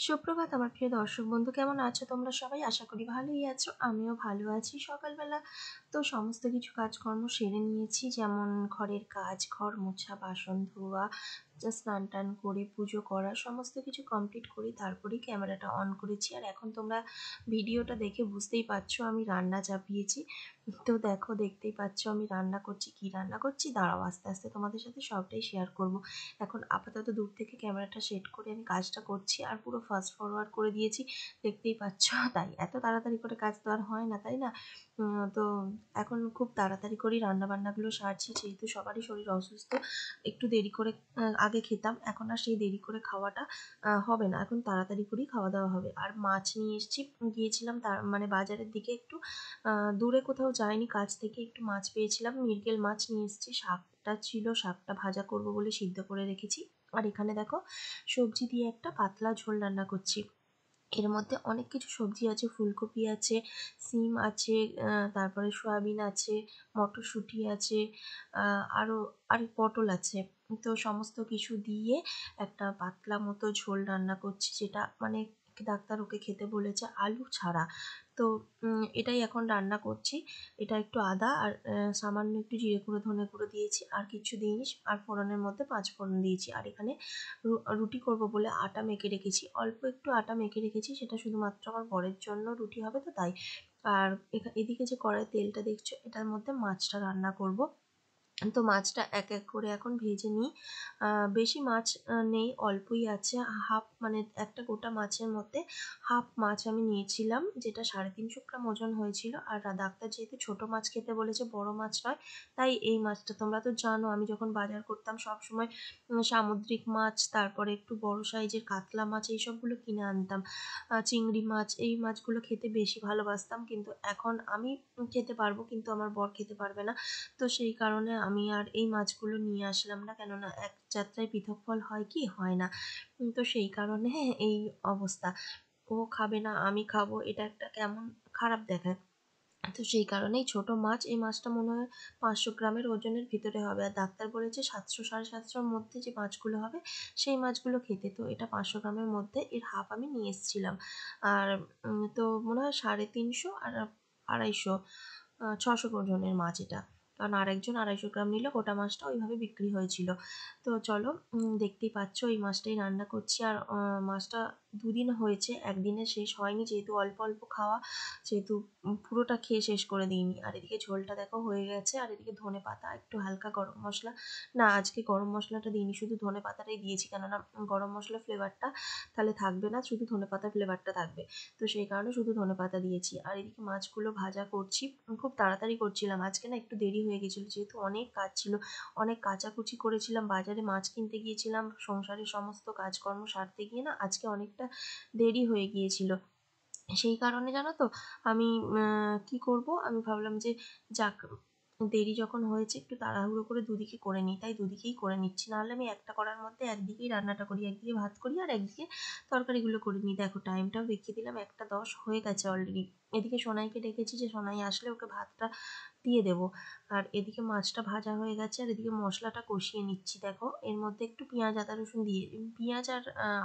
সুপ্রভাত আমার প্রিয় দর্শক বন্ধু, কেমন আছো তোমরা সবাই? আশা করি ভালোই আছো, আমিও ভালো আছি। সকালবেলা তো সমস্ত কিছু কাজকর্ম সেরে নিয়েছি, যেমন ঘরের কাজ, ঘর মোছা, বাসন ধোয়া, স্নান টান করে পুজো করা, সমস্ত কিছু কমপ্লিট করে তারপরেই ক্যামেরাটা অন করেছি। আর এখন তোমরা ভিডিওটা দেখে বুঝতেই পারছো আমি রান্না চাপিয়েছি। তো দেখো, দেখতেই পাচ্ছ আমি রান্না করছি। কি রান্না করছি দাঁড়াও, আস্তে আস্তে তোমাদের সাথে সবটাই শেয়ার করব। এখন আপাতত দূর থেকে ক্যামেরাটা সেট করে আমি কাজটা করছি, আর পুরো ফাস্ট ফরওয়ার্ড করে দিয়েছি, দেখতেই পাচ্ছ। তাই এত তাড়াতাড়ি করে কাজ তো আর হয় না, তাই না? তো এখন খুব তাড়াতাড়ি করেই রান্নাবান্নাগুলো সারছি, যেহেতু সবারই শরীর অসুস্থ। একটু দেরি করে আগে খেতাম, এখন আর সেই দেরি করে খাওয়াটা হবে না, এখন তাড়াতাড়ি করেই খাওয়া দাওয়া হবে। আর মাছ নিয়ে এসেছি, গিয়েছিলাম তার মানে বাজারের দিকে একটু, দূরে কোথাও যাইনি, কাছ থেকে একটু মাছ পেয়েছিলাম, মৃগেল মাছ নিয়ে এসেছি। শাকটা ছিল, শাকটা ভাজা করব বলে সিদ্ধ করে রেখেছি। আর এখানে দেখো, সবজি দিয়ে একটা পাতলা ঝোল রান্না করছি। এর মধ্যে অনেক কিছু সবজি আছে, ফুলকপি আছে, সিম আছে, তারপরে সয়াবিন আছে, মটরশুঁটি আছে, আরও আর পটল আছে। তো সমস্ত কিছু দিয়ে একটা পাতলা মতো ঝোল রান্না করছি, যেটা মানে ডাক্তার ওকে খেতে বলেছে আলু ছাড়া। তো এটাই এখন রান্না করছি। এটা একটু আদা আর সামান্য একটু জিরে গুঁড়ো, ধনে গুঁড়ো দিয়েছি, আর কিছু দিইনি। আর ফোড়নের মধ্যে 5 ফোড়ন দিয়েছি। আর এখানে রুটি করব বলে আটা মেখে রেখেছি, অল্প একটু আটা মেখে রেখেছি, সেটা শুধুমাত্র আমার বরের জন্য রুটি হবে তো তাই। আর এদিকে যে কড়াই তেলটা দেখছো, এটার মধ্যে মাছটা রান্না করব। তো মাছটা এক এক করে এখন ভেজে নিই। বেশি মাছ নেই, অল্পই আছে। হাফ মানে একটা গোটা মাছের মধ্যে হাফ মাছ আমি নিয়েছিলাম, যেটা 350 গ্রাম ওজন হয়েছিল। আর ডাক্তার যেহেতু ছোট মাছ খেতে বলেছে, বড় মাছ নয়, তাই এই মাছটা তোমরা তো জানো আমি যখন বাজার করতাম সবসময় সামুদ্রিক মাছ, তারপরে একটু বড় সাইজের কাতলা মাছ, এইসবগুলো কিনে আনতাম। চিংড়ি মাছ, এই মাছগুলো খেতে বেশি ভালোবাসতাম, কিন্তু এখন আমি খেতে পারবো, কিন্তু আমার বর খেতে পারবে না। তো সেই কারণে আমি আর এই মাছগুলো নিয়ে আসলাম না, কেননা এক যাত্রায় পৃথক ফল হয় কি হয় না। তো সেই কারণে এই অবস্থা। ও খাবে না, আমি খাবো, এটা একটা কেমন খারাপ দেখায়। তো সেই কারণেই ছোট মাছ, এই মাছটা মনে হয় 500 গ্রামের ওজনের ভিতরে হবে। আর ডাক্তার বলেছে 700 750-র মধ্যে যে মাছগুলো হবে সেই মাছগুলো খেতে। তো এটা 500 গ্রামের মধ্যে, এর হাফ আমি নিয়ে এসেছিলাম। আর তো মনে হয় 350 আর 250, 600 ওজনের মাছ এটা। কারণ আরেকজন 250 গ্রাম নিলে গোটা মাছটা ওইভাবে বিক্রি হয়েছিল। তো চলো, দেখতেই পাচ্ছ এই মাছটাই রান্না করছি। আর মাছটা 2 দিন হয়েছে, একদিনে শেষ হয়নি, যেহেতু অল্প অল্প খাওয়া, সেহেতু পুরোটা খেয়ে শেষ করে দিইনি। আর এদিকে ঝোলটা দেখো হয়ে গেছে। আর এদিকে ধনেপাতা, একটু হালকা গরম মশলা, না আজকে গরম মশলাটা দিইনি, শুধু ধনেপাতাটাই দিয়েছি, কেননা গরম মশলা ফ্লেভারটা তাহলে থাকবে না, শুধু ধনেপাতার ফ্লেভারটা থাকবে। তো সেই কারণে শুধু ধনেপাতা দিয়েছি। আর এদিকে মাছগুলো ভাজা করছি, খুব তাড়াতাড়ি করছিলাম, আজকে না একটু দেরি হয়ে গেছিলো, যেহেতু অনেক কাজ ছিল, অনেক কাচাকুচি করেছিলাম, বাজারে মাছ কিনতে গিয়েছিলাম, সংসারের সমস্ত কাজকর্ম সারতে গিয়ে না আজকে অনেকটা দেরি হয়ে গিয়েছিল। সেই কারণে জানো তো আমি কি করব, আমি ভাবলাম যে যাক, দেরি যখন হয়েছে একটু তাড়াহুড়ো করে দুদিকে করে নিই, তাই দুদিকেই করে নিচ্ছি। নাহলে আমি একটা করার মধ্যে একদিকেই রান্নাটা করি, একদিকে ভাত করি আর একদিকে তরকারিগুলো করে নিই। দেখো টাইমটাও দেখিয়ে দিলাম, 1:10 হয়ে গেছে অলরেডি। এদিকে সোনাইকে ডেকেছি যে সোনাই আসলে ওকে ভাতটা দিয়ে দেবো। আর এদিকে মাছটা ভাজা হয়ে গেছে, আর এদিকে মশলাটা কষিয়ে নিচ্ছি। দেখো এর মধ্যে একটু পেঁয়াজ আদা রসুন দিয়ে, পেঁয়াজ আর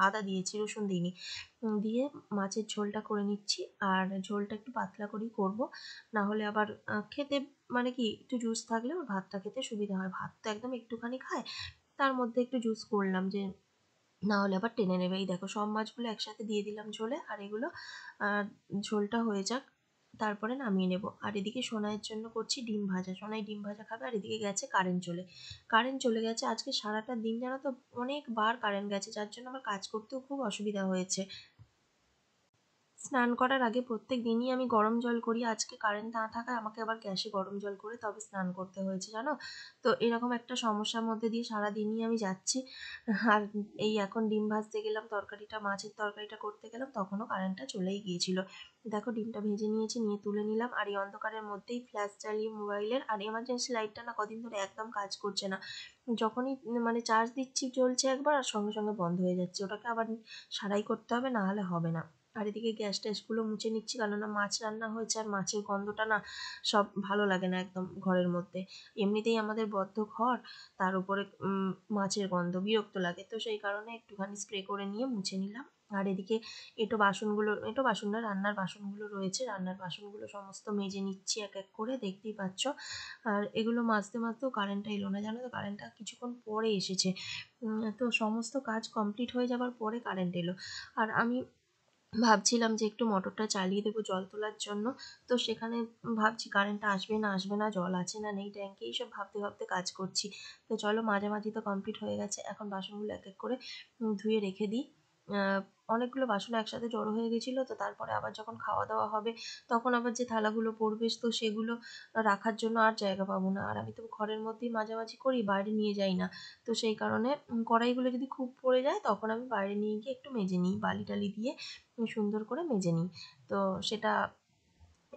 আদা দিয়েছি, রসুন দিইনি। দিয়ে মাছের ঝোলটা করে নিচ্ছি। আর ঝোলটা একটু পাতলা করেই করব, না হলে আবার খেতে মানে কি একটু জুস থাকলে ওর ভাতটা খেতে সুবিধা হয়। ভাত তো একদম একটুখানি খায়, তার মধ্যে একটু জুস করলাম, যে না হলে আবার টেনে নেবে। এই দেখো সব মাছগুলো একসাথে দিয়ে দিলাম ঝোলে, আর এগুলো ঝোলটা হয়ে যাক, তারপরে নামিয়ে নেব। আর এদিকে সোনাইয়ের জন্য করছি ডিম ভাজা, সোনাই ডিম ভাজা খাবে। আর এদিকে গেছে কারেন্ট চলে গেছে আজকে সারাটা দিন, জানো তো অনেকবার কারেন্ট গেছে, যার জন্য আমার কাজ করতেও খুব অসুবিধা হয়েছে। স্নান করার আগে প্রত্যেক দিনই আমি গরম জল করি, আজকে কারেন্ট না থাকায় আমাকে আবার গ্যাসে গরম জল করে তবে স্নান করতে হয়েছে, জানো। তো এরকম একটা সমস্যার মধ্যে দিয়ে সারাদিনই আমি যাচ্ছি। আর এই এখন ডিম ভাজতে গেলাম, মাছের তরকারিটা করতে গেলাম, তখনও কারেন্টটা চলেই গিয়েছিল। দেখো ডিমটা ভেজে নিয়েছি, নিয়ে তুলে নিলাম। আর এই অন্ধকারের মধ্যেই ফ্ল্যাশ জ্বালিয়ে মোবাইলের, আর এমার্জেন্সি লাইটটা না কদিন ধরে একদম কাজ করছে না, যখনই মানে চার্জ দিচ্ছি জ্বলছে একবার আর সঙ্গে সঙ্গে বন্ধ হয়ে যাচ্ছে, ওটাকে আবার সারাই করতে হবে, না হলে হবে না। আর এদিকে গ্যাস ট্যাসগুলো মুছে নিচ্ছি, কেননা মাছ রান্না হয়েছে, আর মাছের গন্ধটা না সব ভালো লাগে না একদম ঘরের মধ্যে। এমনিতেই আমাদের বদ্ধ ঘর, তার উপরে মাছের গন্ধ বিরক্ত লাগে। তো সেই কারণে একটুখানি স্প্রে করে নিয়ে মুছে নিলাম। আর এদিকে এঁটো বাসন না, রান্নার বাসনগুলো রয়েছে, রান্নার বাসনগুলো সমস্ত মেজে নিচ্ছি এক এক করে, দেখতেই পাচ্ছ। আর এগুলো মাজতে মাজতেও কারেন্টটা এলো না, জানো তো, কারেন্টটা কিছুক্ষণ পরে এসেছে। তো সমস্ত কাজ কমপ্লিট হয়ে যাবার পরে কারেন্ট এলো। আর আমি ভাবছিলাম যে একটু মোটরটা চালিয়ে দেবো জল তোলার জন্য। তো সেখানে ভাবছি কারেন্টটা আসবে না আসবে না, জল আছে না নেই ট্যাঙ্কে, এইসব ভাবতে ভাবতে কাজ করছি। তো চলো, মাঝামাঝি তো কমপ্লিট হয়ে গেছে, এখন বাসনগুলো এক এক করে ধুয়ে রেখে দিই। অনেকগুলো বাসন একসাথে জড়ো হয়ে গেছিলো, তো তারপরে আবার যখন খাওয়া দাওয়া হবে তখন আবার যে থালাগুলো পড়বে, তো সেগুলো রাখার জন্য আর জায়গা পাবো না। আর আমি তো ঘরের মধ্যেই মাঝামাঝি করি, বাইরে নিয়ে যাই না। তো সেই কারণে কড়াইগুলো যদি খুব পড়ে যায় তখন আমি বাইরে নিয়ে গিয়ে একটু মেজে নিই, বালি টালি দিয়ে সুন্দর করে মেজে নিই। তো সেটা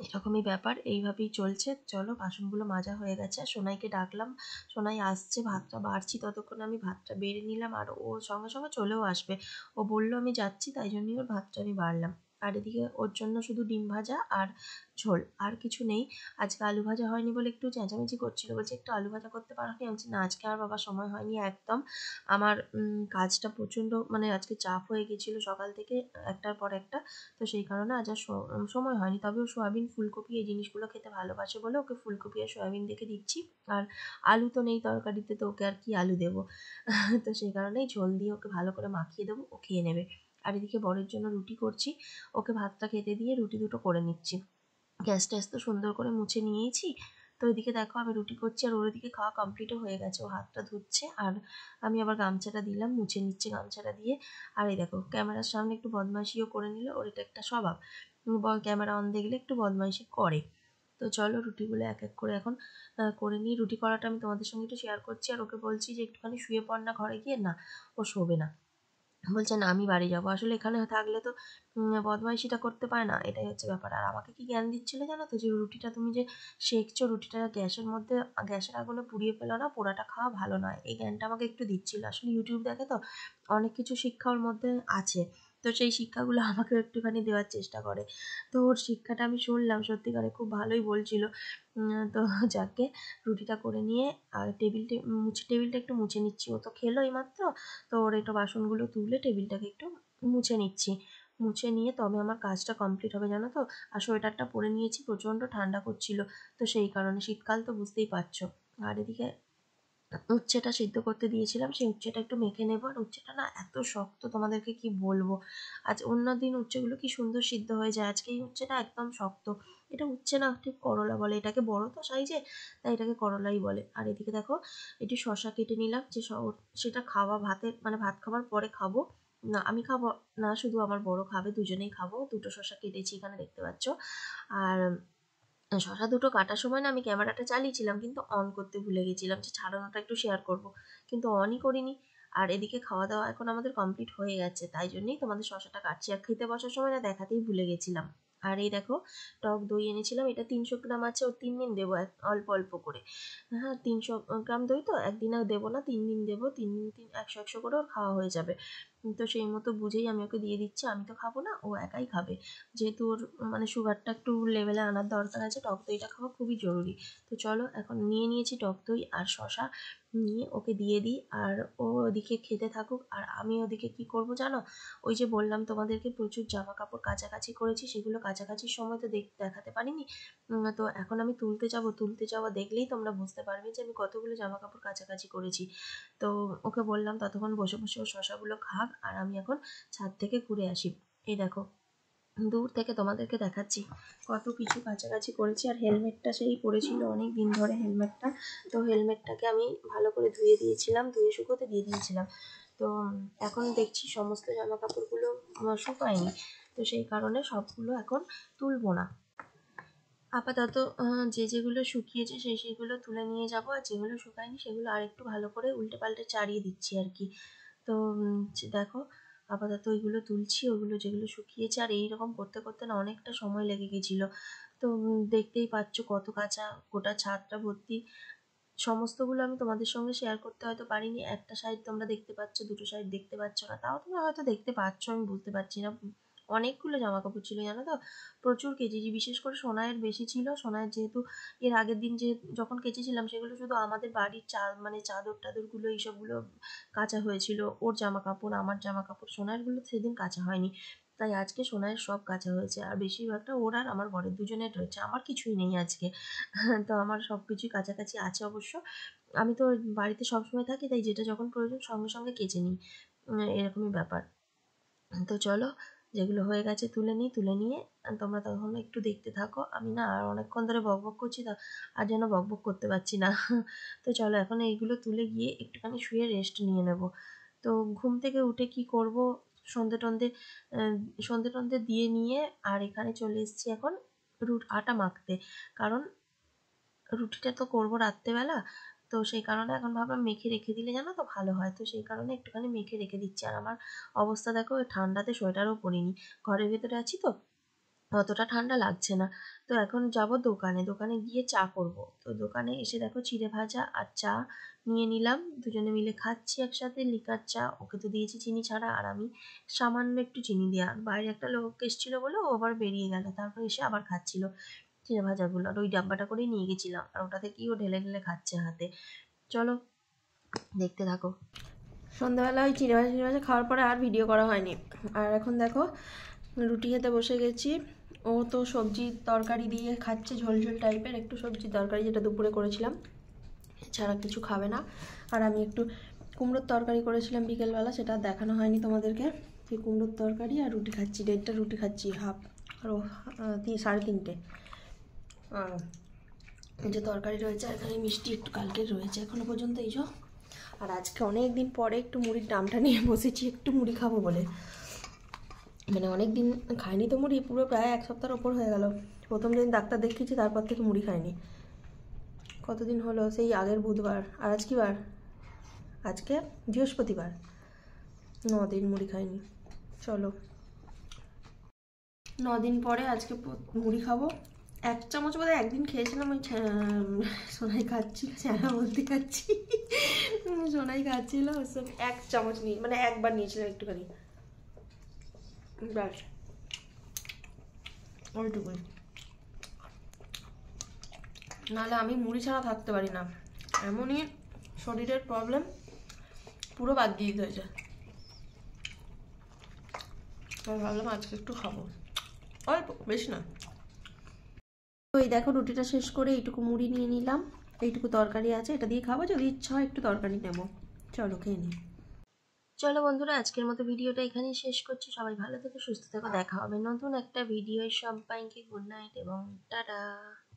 এরকমই ব্যাপার, এইভাবেই চলছে। চলো, বাসনগুলো মাজা হয়ে গেছে, সোনাইকে ডাকলাম, সোনাই আসছে, ভাতটা বাড়ছি, ততক্ষণে আমি ভাতটা বেড়ে নিলাম, আর ও সঙ্গে সঙ্গে চলেও আসবে। ও বললো আমি যাচ্ছি, তাই জন্যই ওর ভাতটা আমি বাড়লাম। আর এদিকে ওর জন্য শুধু ডিম ভাজা আর ঝোল, আর কিছু নেই। আজকে আলু ভাজা হয়নি বলে একটু চেঁচামেচি করছিল, বলছে একটু আলু ভাজা করতে পারোনি? আমি বলছি না, আজকে আর বাবা সময় হয়নি একদম। আমার কাজটা প্রচণ্ড, মানে আজকে চাপ হয়ে গেছিলো সকাল থেকে, একটার পর একটা। তো সেই কারণে আজ আর সময় হয়নি। তবে ও সোয়াবিন, ফুলকপি এই জিনিসগুলো খেতে ভালোবাসে বলে ওকে ফুলকপি আর সোয়াবিন দেখে দিচ্ছি। আর আলু তো নেই তরকারিতে, তো ওকে আর কি আলু দেবো। তো সেই কারণেই ঝোল দিয়ে ওকে ভালো করে মাখিয়ে দেবো, ও খেয়ে নেবে। আর এদিকে বরের জন্য রুটি করছি, ওকে ভাতটা খেতে দিয়ে রুটি দুটো করে নিচ্ছি। গ্যাস ট্যাস তো সুন্দর করে মুছে নিয়েছি। তো এদিকে দেখো আমি রুটি করছি, আর ওর এদিকে খাওয়া কমপ্লিটও হয়ে গেছে, ও হাতটা ধুচ্ছে, আর আমি আবার গামছাটা দিলাম, মুছে নিচ্ছে গামছাটা দিয়ে। আর এই দেখো, ক্যামেরার সামনে একটু বদমাইশিও করে নিল, ওর এটা একটা স্বভাব, ক্যামেরা অন দেখলে একটু বদমাইশি করে। তো চলো, রুটিগুলো এক এক করে এখন করে নিই। রুটি করাটা আমি তোমাদের সঙ্গে একটু শেয়ার করছি, আর ওকে বলছি যে একটুখানি শুয়ে পড় না ঘরে গিয়ে। না, ও শোবে না, বলছে না আমি বাড়ি যাবো। আসলে এখানে থাকলে তো বদমাইশিটা করতে পারে না, এটাই হচ্ছে ব্যাপার। আর আমাকে কি জ্ঞান দিচ্ছিল জানো তো, যে রুটিটা তুমি যে সেঁকছো, রুটিটা গ্যাসের মধ্যে, গ্যাসের আগুনে পুড়িয়ে ফেলো না, পোড়াটা খাওয়া ভালো নয়। এই জ্ঞানটা আমাকে একটু দিচ্ছিল। আসলে ইউটিউব দেখে তো, অনেক কিছু শিক্ষা ওর মধ্যে আছে। তো সেই শিক্ষাগুলো আমাকেও একটুখানি দেওয়ার চেষ্টা করে। তো ওর শিক্ষাটা আমি শুনলাম, সত্যিকারে খুব ভালোই বলছিল। তো যাকে, রুটিটা করে নিয়ে আর টেবিলটা একটু মুছে নিচ্ছি। ও তো খেলো এইমাত্র, তো ওর একটু বাসনগুলো তুলে টেবিলটাকে একটু মুছে নিচ্ছি। মুছে নিয়ে তবে আমার কাজটা কমপ্লিট হবে, জানো তো। আর সোয়েটারটা পরে নিয়েছি, প্রচণ্ড ঠান্ডা করছিল, তো সেই কারণে, শীতকাল তো বুঝতেই পারছো। আর এদিকে উচ্ছেটা সিদ্ধ করতে দিয়েছিলাম, সেই উচ্ছেটা একটু মেখে নেবো। আর উচ্ছেটা না এত শক্ত, তোমাদেরকে কি বলবো। আজ অন্য দিন উচ্ছেগুলো কি সুন্দর সিদ্ধ হয়ে যায়, আজকে এই উচ্ছেটা একদম শক্ত। এটা উচ্ছে না, ঠিক করলা বলে এটাকে, বড় তো সাইজে, তাই এটাকে করলাই বলে। আর এদিকে দেখো, একটু শশা কেটে নিলাম, যে সেটা খাওয়া ভাতের, মানে ভাত খাবার পরে খাবো। না আমি খাবো না, শুধু আমার বড় খাবে, দুজনেই খাবো। দুটো শশা কেটেছি, এখানে দেখতে পাচ্ছ। আর শসা দুটো কাটার সময় না আমি ক্যামেরাটা চালিয়েছিলাম, কিন্তু অন করতে ভুলে গেছিলাম, যে ছাড়ানোটা একটু শেয়ার করব, কিন্তু অনই করিনি। আর এদিকে খাওয়া দাওয়া এখন আমাদের কমপ্লিট হয়ে গেছে, তাই জন্যই তোমাদের শসাটা কাটছি। আর খেতে বসার সময় না দেখাতেই ভুলে গেছিলাম। আর এই দেখো, টক দই এনেছিলাম, এটা 300 গ্রাম আছে, ও 3 দিন দেবো, অল্প অল্প করে। হ্যাঁ, 300 গ্রাম দই তো একদিনে দেবো না, 3 দিন দেবো, 3 দিন 100 100 করে ওর খাওয়া হয়ে যাবে। তো সেই মতো বুঝেই আমি ওকে দিয়ে দিচ্ছি, আমি তো খাবো না, ও একাই খাবে। যেহেতু ওর মানে সুগারটা একটু লেভেলে আনার দরকার আছে, টক দইটা খাওয়া খুবই জরুরি। তো চলো, এখন নিয়ে নিয়েছি টক দই আর শসা, নিয়ে ওকে দিয়ে দিই, আর ও ওদিকে খেতে থাকুক। আর আমি ওদিকে কি করব জানো, ওই যে বললাম তোমাদেরকে প্রচুর জামা কাপড় কাচাকাচি করেছি, সেগুলো কাচাকাচির সময় তো দেখাতে পারিনি। তো এখন আমি তুলতে যাওয়া দেখলেই তোমরা বুঝতে পারবে যে আমি কতগুলো জামা কাপড় কাচাকাচি করেছি। তো ওকে বললাম ততক্ষণ বসে বসে ও শসাগুলো খাক, আর আমি এখন ছাদ থেকে ঘুরে আসি। এই দেখো, দূর থেকে তোমাদেরকে দেখাচ্ছি কত কিছু কাছাকাছি করেছি। আর হেলমেটটা সেই পড়েছিল অনেক দিন ধরে হেলমেটটা, তো হেলমেটটাকে আমি ভালো করে ধুয়ে দিয়েছিলাম, ধুয়ে শুকোতে দিয়ে দিয়েছিলাম। তো এখন দেখছি সমস্ত জামা কাপড়গুলো শুকায়নি, তো সেই কারণে সবগুলো এখন তুলবো না। আপাতত যেগুলো শুকিয়েছে সেগুলো তুলে নিয়ে যাব, আর যেগুলো শুকায়নি সেগুলো আরেকটু ভালো করে উল্টে পাল্টে চাড়িয়ে দিচ্ছি আর কি। তো দেখো, আপাতত ওইগুলো তুলছি, ওগুলো যেগুলো শুকিয়েছে। আর এইরকম করতে করতে না অনেকটা সময় লেগে গেছিলো। তো দেখতেই পাচ্ছ কত কাঁচা, গোটা ছাদটা ভর্তি। সমস্তগুলো আমি তোমাদের সঙ্গে শেয়ার করতে হয়তো পারিনি, একটা সাইড তোমরা দেখতে পাচ্ছ, দুটো সাইড দেখতে পাচ্ছ না, তাও তোমরা হয়তো দেখতে পাচ্ছ, আমি বুঝতে পারছি না। অনেকগুলো জামা কাপড় ছিল জানো তো, প্রচুর কেচেছি। বিশেষ করে সোনাইয়ের বেশি ছিল। সোনাইয়ের যেহেতু এর আগের দিন যখন কেচেছিলাম সেগুলো শুধু আমাদের বাড়ির মানে চাদর টাদরগুলো এইসবগুলো কাচা হয়েছিল। ওর জামা কাপড়, আমার জামা কাপড়, সোনাইয়েরগুলো সেদিন কাচা হয়নি। তাই আজকে সোনাইয়ের সব কাচা হয়েছে, আর বেশিরভাগটা ওর আর আমার বরের দুজনের রয়েছে, আমার কিছুই নেই আজকে। তো আমার সব কিছুই কাছাকাছি আছে অবশ্য। আমি তো বাড়িতে সবসময় থাকি, তাই যেটা যখন প্রয়োজন সঙ্গে সঙ্গে কেচে নিই, এরকমই ব্যাপার। তো চলো, যেগুলো হয়ে গেছে তুলে নিই, তুলে নিয়ে তোমরা তখন একটু দেখতে থাকো। আমি না আর অনেকক্ষণ ধরে বকবক করছি, তা আর যেন বকবক করতে পারছি না। তো চলো এখন এইগুলো তুলে গিয়ে একটুখানি শুয়ে রেস্ট নিয়ে নেব। তো ঘুম থেকে উঠে কি করব, সন্ধে টন্ধে সন্ধে টন্ধে দিয়ে নিয়ে আর এখানে চলে এসেছি এখন আটা মাখতে। কারণ রুটিটা তো করবো রাত্রেবেলা, তো সেই কারণে এখন ভাবলাম মেখে রেখে দিলে জানো তো ভালো হয়। তো সেই কারণে একটুখানি মেখে রেখে দিচ্ছি। আর আমার অবস্থা দেখো, ওই ঠান্ডাতে সোয়েটারও পরিনি, ঘরের ভেতরে আছি তো অতটা ঠান্ডা লাগছে না। তো এখন যাব দোকানে, দোকানে গিয়ে চা করব। তো দোকানে এসে দেখো চিড়ে ভাজা আর চা নিয়ে নিলাম, দুজনে মিলে খাচ্ছি একসাথে লিকার চা। ওকে তো দিয়েছি চিনি ছাড়া, আর আমি সামান্য একটু চিনি দেওয়া। বাইরে একটা লোক এসেছিলো বলে ও আবার বেরিয়ে গেল, তারপর এসে আবার খাচ্ছিল চিড়ে ভাজাগুলো। আর ওই ডাব্বাটা করেই নিয়ে গেছিলাম, আর ওটা থেকেই ও ঢেলে ঢেলে খাচ্ছে হাতে। চলো দেখতে থাকো। সন্ধ্যাবেলা ওই চিড়ে ভাজা খাওয়ার পরে আর ভিডিও করা হয়নি। আর এখন দেখো রুটি খেতে বসে গেছি। ও তো সবজি তরকারি দিয়ে খাচ্ছে, ঝোল ঝোল টাইপের একটু সবজি তরকারি, যেটা দুপুরে করেছিলাম, এছাড়া কিছু খাবে না। আর আমি একটু কুমড়োর তরকারি করেছিলাম বিকেলবেলা, সেটা দেখানো হয়নি তোমাদেরকে। সেই কুমড়োর তরকারি আর রুটি খাচ্ছি, 1.5টা রুটি খাচ্ছি, হাফ। আর ও 3.5 যে তরকারি রয়েছে, এখানে মিষ্টি একটু কালকের রয়েছে এখনো পর্যন্ত এই সব। আর আজকে অনেক দিন পরে একটু মুড়ির দামটা নিয়ে বসেছি, একটু মুড়ি খাবো বলে। মানে অনেক দিন খাইনি তো মুড়ি, পুরো প্রায় 1 সপ্তাহের ওপর হয়ে গেল। প্রথম দিন ডাক্তার দেখিয়েছি, তারপর থেকে মুড়ি খাইনি। কতদিন হলো, সেই আগের বুধবার। আর আজ কি বার? আজকে বৃহস্পতিবার। 9 দিন মুড়ি খাইনি। চলো 9 দিন পরে আজকে মুড়ি খাবো। 1 চামচ বোধহয় একদিন খেয়েছিলাম, ওই সোনাই খাচ্ছিল, ছ্যাঁড়া বলতে খাচ্ছি, সোনাই খাচ্ছিল, 1 চামচ নিয়ে মানে একবার নিয়েছিলাম একটুখানি, ব্যাস ওইটুকুই। নাহলে আমি মুড়ি ছাড়া থাকতে পারি না, এমনই শরীরের প্রবলেম, পুরো বাদ দিয়ে দিতে হয়েছে। তাই ভাবলাম আজকে একটু খাবো, অল্প, বেশি না। তো এই দেখো রুটিটা শেষ করে এইটুকু মুড়ি নিয়ে নিলাম, এইটুকু তরকারি আছে, এটা দিয়ে খাবো, যদি ইচ্ছা হয় একটু তরকারি নেবো। চলো খেয়ে নিই। চলো বন্ধুরা, আজকের মতো ভিডিওটা এখানেই শেষ করছি। সবাই ভালো থেকো, সুস্থ থেকো, দেখা হবে নতুন একটা ভিডিও। সবাইকে গুড নাইট এবং টাটা।